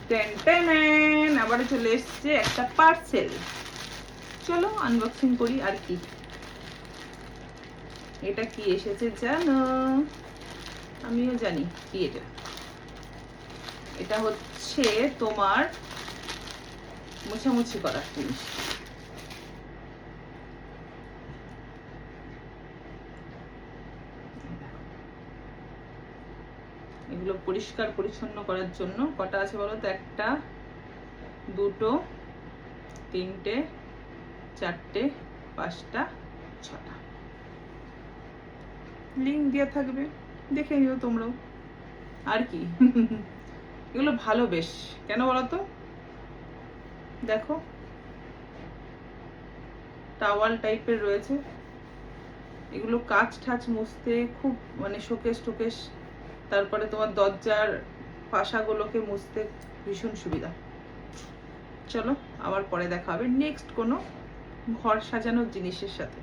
Ten ten আবার চলে এসছে একটা পার্সেল। চলো আনবক্সিং করি। আর কি এটা কি এসেছে জানো? আমিও জানি কি এটা। এটা হচ্ছে তোমার মোছামুছি করার জিনিস। এগুলো পরিষ্কার পরিচ্ছন্ন করার জন্য। কটা আছে বলো তো? একটা, দুটো, তিনটে, চারটে, পাঁচটা, ছটা। লিঙ্ক দেওয়া থাকবে, দেখে নিও তোমরাও। আর কি এগুলো ভালো বেশ, কেন বলো তো? দেখো টাওয়াল টাইপের রয়েছে। এগুলো কাঁচ ঠাচ মুছতে খুব, মানে শোকেস টোকেস, তারপরে তোমার দরজার পাশাগুলোকে মুছতে ভীষণ সুবিধা। চলো আবার পরে দেখা হবে নেক্সট কোনো ঘর সাজানোর জিনিসের সাথে।